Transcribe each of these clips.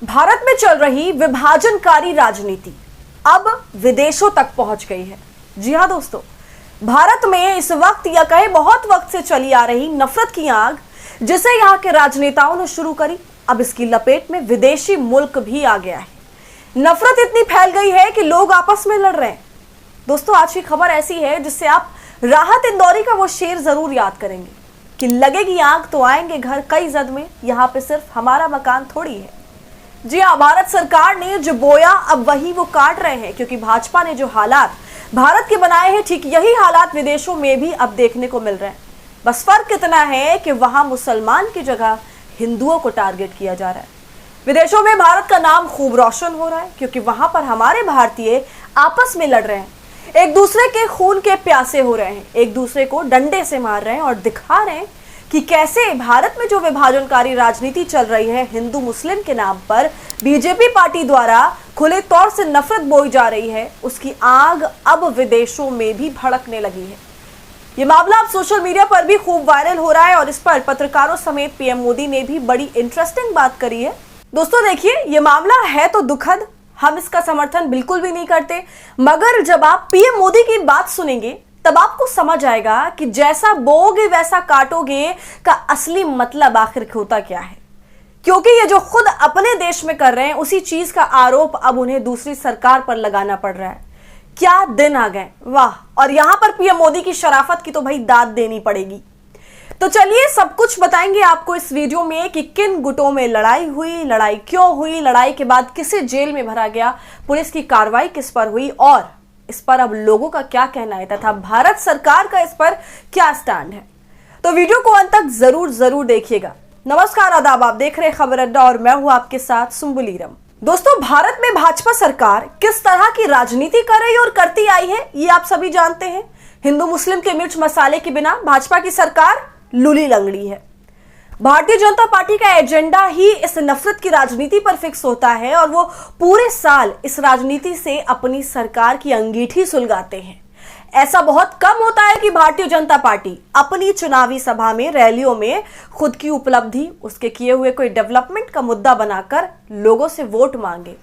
भारत में चल रही विभाजनकारी राजनीति अब विदेशों तक पहुंच गई है। जी हां दोस्तों, भारत में इस वक्त या कहे बहुत वक्त से चली आ रही नफरत की आग जिसे यहां के राजनेताओं ने शुरू करी, अब इसकी लपेट में विदेशी मुल्क भी आ गया है। नफरत इतनी फैल गई है कि लोग आपस में लड़ रहे हैं। दोस्तों, आज की खबर ऐसी है जिससे आप राहत इंदौरी का वो शेर जरूर याद करेंगे कि लगेगी आग तो आएंगे घर कई जद में, यहाँ पे सिर्फ हमारा मकान थोड़ी है। जी हाँ, भारत सरकार ने जो बोया अब वही वो काट रहे हैं, क्योंकि भाजपा ने जो हालात भारत के बनाए हैं ठीक यही हालात विदेशों में भी अब देखने को मिल रहे हैं। बस फर्क इतना है कि वहां मुसलमान की जगह हिंदुओं को टारगेट किया जा रहा है। विदेशों में भारत का नाम खूब रोशन हो रहा है, क्योंकि वहां पर हमारे भारतीय आपस में लड़ रहे हैं, एक दूसरे के खून के प्यासे हो रहे हैं, एक दूसरे को डंडे से मार रहे हैं और दिखा रहे हैं कि कैसे भारत में जो विभाजनकारी राजनीति चल रही है हिंदू मुस्लिम के नाम पर बीजेपी पार्टी द्वारा खुले तौर से नफरत बोई जा रही है, उसकी आग अब विदेशों में भी भड़कने लगी है। ये मामला अब सोशल मीडिया पर भी खूब वायरल हो रहा है और इस पर पत्रकारों समेत पीएम मोदी ने भी बड़ी इंटरेस्टिंग बात करी है। दोस्तों देखिए, ये मामला है तो दुखद, हम इसका समर्थन बिल्कुल भी नहीं करते, मगर जब आप पीएम मोदी की बात सुनेंगे तब आपको समझ आएगा कि जैसा बोओगे वैसा काटोगे का असली मतलब आखिर होता क्या है। क्योंकि ये जो खुद अपने देश में कर रहे हैं उसी चीज का आरोप अब उन्हें दूसरी सरकार पर लगाना पड़ रहा है। क्या दिन आ गए, वाह। और यहां पर पीएम मोदी की शराफत की तो भाई दाद देनी पड़ेगी। तो चलिए सब कुछ बताएंगे आपको इस वीडियो में कि किन गुटों में लड़ाई हुई, लड़ाई क्यों हुई, लड़ाई के बाद किसे जेल में भरा गया, पुलिस की कार्रवाई किस पर हुई और इस पर अब लोगों का क्या कहना है तथा भारत सरकार का इस पर क्या स्टैंड है। तो वीडियो को अंत तक जरूर देखिएगा। नमस्कार, आदाब, आप देख रहे हैं खबर अड्डा और मैं हूं आपके साथ सुम्बुलीरम। दोस्तों, भारत में भाजपा सरकार किस तरह की राजनीति कर रही और करती आई है ये आप सभी जानते हैं। हिंदू मुस्लिम के मिर्च मसाले के बिना भाजपा की सरकार लूली लंगड़ी है। भारतीय जनता पार्टी का एजेंडा ही इस नफरत की राजनीति पर फिक्स होता है और वो पूरे साल इस राजनीति से अपनी सरकार की अंगीठी सुलगाते हैं। ऐसा बहुत कम होता है कि भारतीय जनता पार्टी अपनी चुनावी सभा में, रैलियों में खुद की उपलब्धि, उसके किए हुए कोई डेवलपमेंट का मुद्दा बनाकर लोगों से वोट मांगे।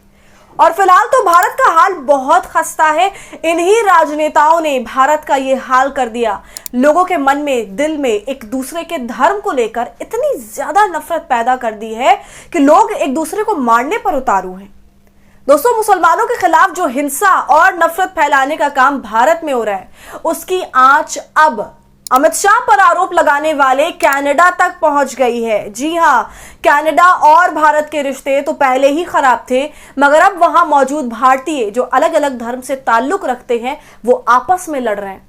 और फिलहाल तो भारत का हाल बहुत खस्ता है। इन्हीं राजनेताओं ने भारत का ये हाल कर दिया। लोगों के मन में, दिल में एक दूसरे के धर्म को लेकर इतनी ज्यादा नफरत पैदा कर दी है कि लोग एक दूसरे को मारने पर उतारू हैं। दोस्तों, मुसलमानों के खिलाफ जो हिंसा और नफरत फैलाने का काम भारत में हो रहा है, उसकी आंच अब अमित शाह पर आरोप लगाने वाले कनाडा तक पहुंच गई है। जी हां, कनाडा और भारत के रिश्ते तो पहले ही खराब थे, मगर अब वहां मौजूद भारतीय जो अलग अलग धर्म से ताल्लुक रखते हैं वो आपस में लड़ रहे हैं।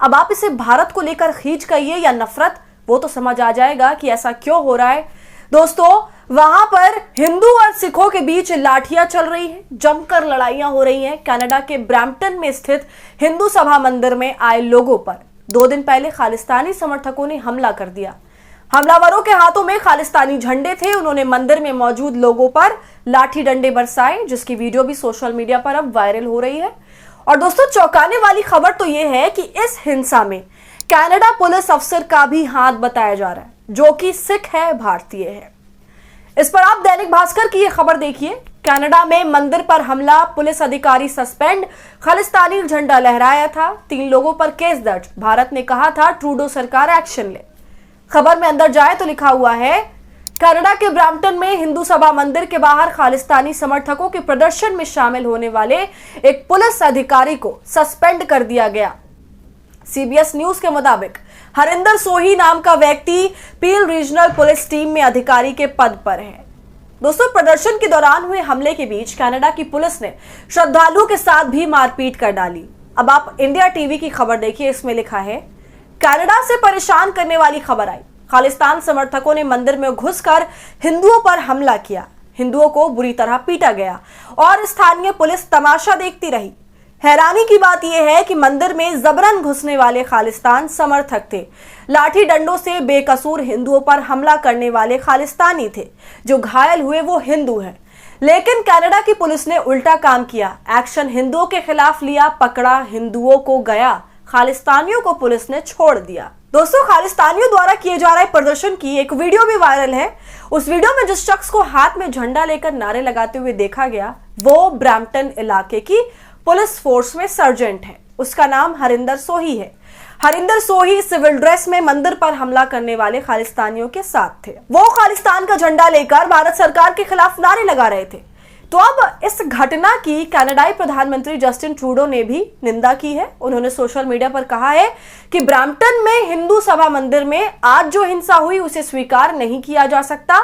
अब आप इसे भारत को लेकर खींच कहिए या नफरत, वो तो समझ आ जाएगा कि ऐसा क्यों हो रहा है। दोस्तों, वहां पर हिंदू और सिखों के बीच लाठियां चल रही हैं, जमकर लड़ाइयां हो रही हैं कनाडा के ब्रैम्पटन में स्थित हिंदू सभा मंदिर में आए लोगों पर। 2 दिन पहले खालिस्तानी समर्थकों ने हमला कर दिया। हमलावरों के हाथों में खालिस्तानी झंडे थे। उन्होंने मंदिर में मौजूद लोगों पर लाठी डंडे बरसाए, जिसकी वीडियो भी सोशल मीडिया पर अब वायरल हो रही है। और दोस्तों, चौंकाने वाली खबर तो यह है कि इस हिंसा में कनाडा पुलिस अफसर का भी हाथ बताया जा रहा है, जो कि सिख है, भारतीय है। इस पर आप दैनिक भास्कर की यह खबर देखिए। कनाडा में मंदिर पर हमला, पुलिस अधिकारी सस्पेंड, खालिस्तानी झंडा लहराया था, 3 लोगों पर केस दर्ज। भारत ने कहा था ट्रूडो सरकार एक्शन ले। खबर में अंदर जाए तो लिखा हुआ है, कनाडा के ब्रैम्पटन में हिंदू सभा मंदिर के बाहर खालिस्तानी समर्थकों के प्रदर्शन में शामिल होने वाले एक पुलिस अधिकारी को सस्पेंड कर दिया गया। सीबीएस न्यूज के मुताबिक हरिंदर सोही नाम का व्यक्ति पील रीजनल पुलिस टीम में अधिकारी के पद पर है। दोस्तों, प्रदर्शन के दौरान हुए हमले के बीच कनाडा की पुलिस ने श्रद्धालुओं के साथ भी मारपीट कर डाली। अब आप इंडिया टीवी की खबर देखिए, इसमें लिखा है, कनाडा से परेशान करने वाली खबर आई। खालिस्तान समर्थकों ने मंदिर में घुसकर हिंदुओं पर हमला किया। हिंदुओं को बुरी तरह पीटा गया और स्थानीय पुलिस तमाशा देखती रही। हैरानी की बात यह है कि मंदिर में जबरन घुसने वाले खालिस्तान समर्थक थे। लाठी डंडों से बेकसूर हिंदुओं पर हमला करने वाले खालिस्तानी थे। जो घायल हुए वो हिंदू हैं। लेकिन कनाडा की पुलिस ने उल्टा काम किया, एक्शन हिंदुओं के खिलाफ लिया, पकड़ा, हिंदुओं को गया, खालिस्तानियों को पुलिस ने छोड़ दिया। दोस्तों, खालिस्तानियों द्वारा किए जा रहे प्रदर्शन की एक वीडियो भी वायरल है। उस वीडियो में जिस शख्स को हाथ में झंडा लेकर नारे लगाते हुए देखा गया वो ब्रैम्पटन इलाके की पुलिस फोर्स में सर्जेंट है। उसका नाम हरिंदर सोही है। हरिंदर सोही सिविल ड्रेस में मंदिर पर हमला करने वाले खालिस्तानियों के साथ थे। वो खालिस्तान का झंडा लेकर भारत सरकार के खिलाफ नारे लगा रहे थे। तो अब इस घटना की कनाडाई प्रधानमंत्री जस्टिन ट्रूडो ने भी निंदा की है। उन्होंने सोशल मीडिया पर कहा है कि ब्रैम्पटन में हिंदू सभा मंदिर में आज जो हिंसा हुई उसे स्वीकार नहीं किया जा सकता।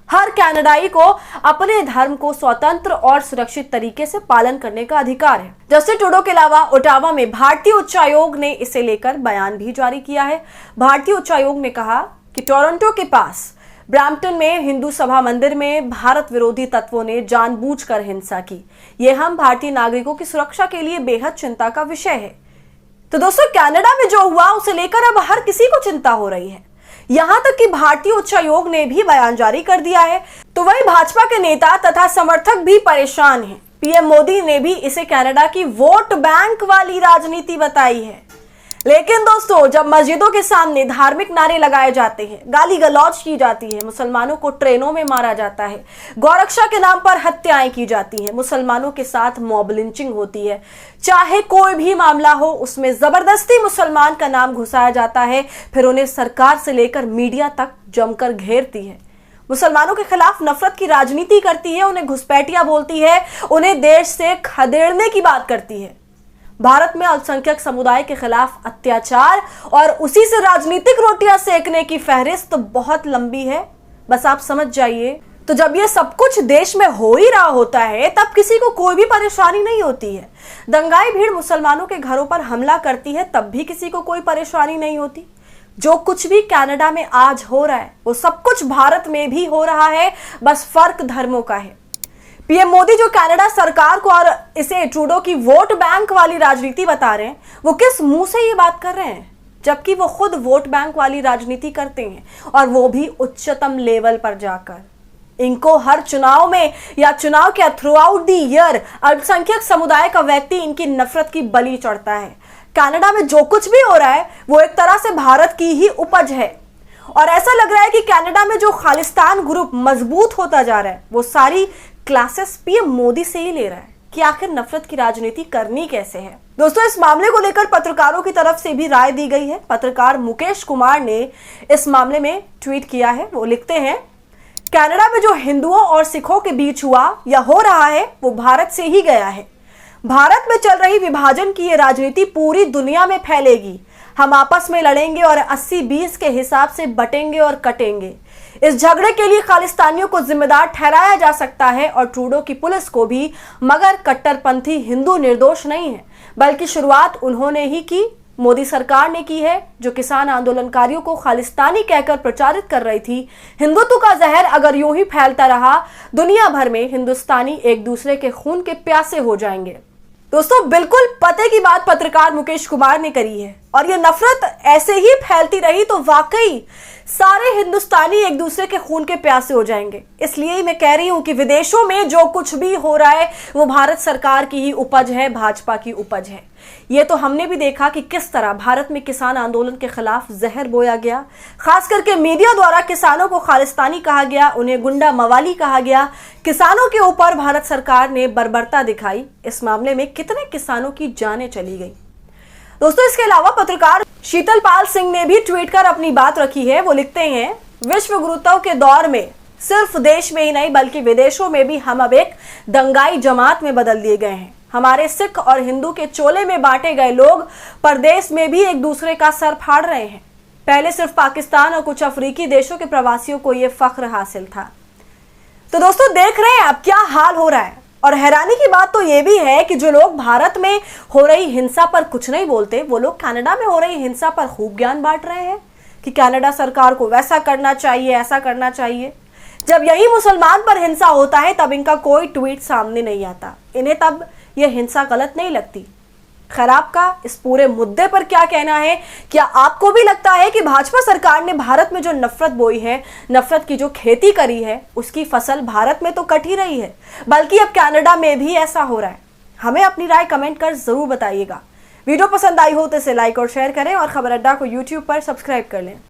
हर कनाडाई को अपने धर्म को स्वतंत्र और सुरक्षित तरीके से पालन करने का अधिकार है। जस्टिन ट्रूडो के अलावा ओटावा में भारतीय उच्चायोग ने इसे लेकर बयान भी जारी किया है। भारतीय उच्चायोग ने कहा कि टोरंटो के पास ब्रैम्पटन में हिंदू सभा मंदिर में भारत विरोधी तत्वों ने जानबूझकर हिंसा की। यह हम भारतीय नागरिकों की सुरक्षा के लिए बेहद चिंता का विषय है। तो दोस्तों, कनाडा में जो हुआ उसे लेकर अब हर किसी को चिंता हो रही है। यहां तक कि भारतीय उच्चायोग ने भी बयान जारी कर दिया है। तो वही भाजपा के नेता तथा समर्थक भी परेशान हैं। पीएम मोदी ने भी इसे कनाडा की वोट बैंक वाली राजनीति बताई है। लेकिन दोस्तों, जब मस्जिदों के सामने धार्मिक नारे लगाए जाते हैं, गाली गलौज की जाती है, मुसलमानों को ट्रेनों में मारा जाता है, गौरक्षा के नाम पर हत्याएं की जाती हैं, मुसलमानों के साथ मॉब लिंचिंग होती है, चाहे कोई भी मामला हो उसमें जबरदस्ती मुसलमान का नाम घुसाया जाता है, फिर उन्हें सरकार से लेकर मीडिया तक जमकर घेरती है, मुसलमानों के खिलाफ नफरत की राजनीति करती है, उन्हें घुसपैठिया बोलती है, उन्हें देश से खदेड़ने की बात करती है। भारत में अल्पसंख्यक समुदाय के खिलाफ अत्याचार और उसी से राजनीतिक रोटियां सेकने की फहरिस्त तो बहुत लंबी है, बस आप समझ जाइए। तो जब ये सब कुछ देश में हो ही रहा होता है तब किसी को कोई भी परेशानी नहीं होती है। दंगाई भीड़ मुसलमानों के घरों पर हमला करती है तब भी किसी को कोई परेशानी नहीं होती। जो कुछ भी कनाडा में आज हो रहा है वो सब कुछ भारत में भी हो रहा है, बस फर्क धर्मों का है। पीएम मोदी जो कनाडा सरकार को और इसे ट्रूडो की वोट बैंक वाली राजनीति बता रहे हैं, वो किस मुंह से ये बात कर रहे हैं, जबकि वो खुद वोट बैंक वाली राजनीति करते हैं और वो भी उच्चतम लेवल पर जाकर। इनको हर चुनाव में या चुनाव के थ्रू आउट द ईयर अल्पसंख्यक समुदाय का व्यक्ति इनकी नफरत की बलि चढ़ता है। कनाडा में जो कुछ भी हो रहा है वो एक तरह से भारत की ही उपज है और ऐसा लग रहा है कि कनाडा में जो खालिस्तान ग्रुप मजबूत होता जा रहा है वो सारी क्लासेस पीएम मोदी से ही ले रहा है कि आखिर नफरत की राजनीति करनी कैसे है। दोस्तों, इस मामले को लेकर पत्रकारों की तरफ से भी राय दी गई है। पत्रकार मुकेश कुमार ने इस मामले में ट्वीट किया है। वो लिखते हैं, कनाडा में जो हिंदुओं और सिखों के बीच हुआ या हो रहा है वो भारत से ही गया है। भारत में चल रही विभाजन की ये राजनीति पूरी दुनिया में फैलेगी। हम आपस में लड़ेंगे और 80-20 के हिसाब से बटेंगे और कटेंगे। इस झगड़े के लिए खालिस्तानियों को जिम्मेदार ठहराया जा सकता है और ट्रूडो की पुलिस को भी, मगर कट्टरपंथी हिंदू निर्दोष नहीं है, बल्कि शुरुआत उन्होंने ही की, मोदी सरकार ने की है, जो किसान आंदोलनकारियों को खालिस्तानी कहकर प्रचारित कर रही थी। हिंदुत्व का जहर अगर यूं ही फैलता रहा, दुनिया भर में हिंदुस्तानी एक दूसरे के खून के प्यासे हो जाएंगे। दोस्तों, बिल्कुल पते की बात पत्रकार मुकेश कुमार ने करी है और ये नफरत ऐसे ही फैलती रही तो वाकई सारे हिंदुस्तानी एक दूसरे के खून के प्यासे हो जाएंगे। इसलिए ही मैं कह रही हूं कि विदेशों में जो कुछ भी हो रहा है वो भारत सरकार की ही उपज है, भाजपा की उपज है। ये तो हमने भी देखा कि किस तरह भारत में किसान आंदोलन के खिलाफ जहर बोया गया, खास करके मीडिया द्वारा किसानों को खालिस्तानी कहा गया, उन्हें गुंडा मवाली कहा गया। किसानों के ऊपर भारत सरकार ने बर्बरता दिखाई। इस मामले में कितने किसानों की जानें चली गई। दोस्तों, इसके अलावा पत्रकार शीतल पाल सिंह ने भी ट्वीट कर अपनी बात रखी है। वो लिखते हैं, विश्व गुरुत्व के दौर में सिर्फ देश में ही नहीं बल्कि विदेशों में भी हम अब एक दंगाई जमात में बदल दिए गए हैं। हमारे सिख और हिंदू के चोले में बांटे गए लोग परदेश में भी एक दूसरे का सर फाड़ रहे हैं। पहले सिर्फ पाकिस्तान और कुछ अफ्रीकी देशों के प्रवासियों को यह फख्र हासिल था। तो दोस्तों, देख रहे हैं अब क्या हाल हो रहा है। और हैरानी की बात तो यह भी है कि जो लोग भारत में हो रही हिंसा पर कुछ नहीं बोलते, वो लोग कनाडा में हो रही हिंसा पर खूब ज्ञान बांट रहे हैं कि कनाडा सरकार को वैसा करना चाहिए, ऐसा करना चाहिए। जब यही मुसलमान पर हिंसा होता है तब इनका कोई ट्वीट सामने नहीं आता, इन्हें तब यह हिंसा गलत नहीं लगती। खैर, आपका इस पूरे मुद्दे पर क्या कहना है? क्या आपको भी लगता है कि भाजपा सरकार ने भारत में जो नफरत बोई है, नफरत की जो खेती करी है, उसकी फसल भारत में तो कट ही रही है, बल्कि अब कनाडा में भी ऐसा हो रहा है? हमें अपनी राय कमेंट कर जरूर बताइएगा। वीडियो पसंद आई हो तो इसे लाइक और शेयर करें और खबर अड्डा को यूट्यूब पर सब्सक्राइब कर लें।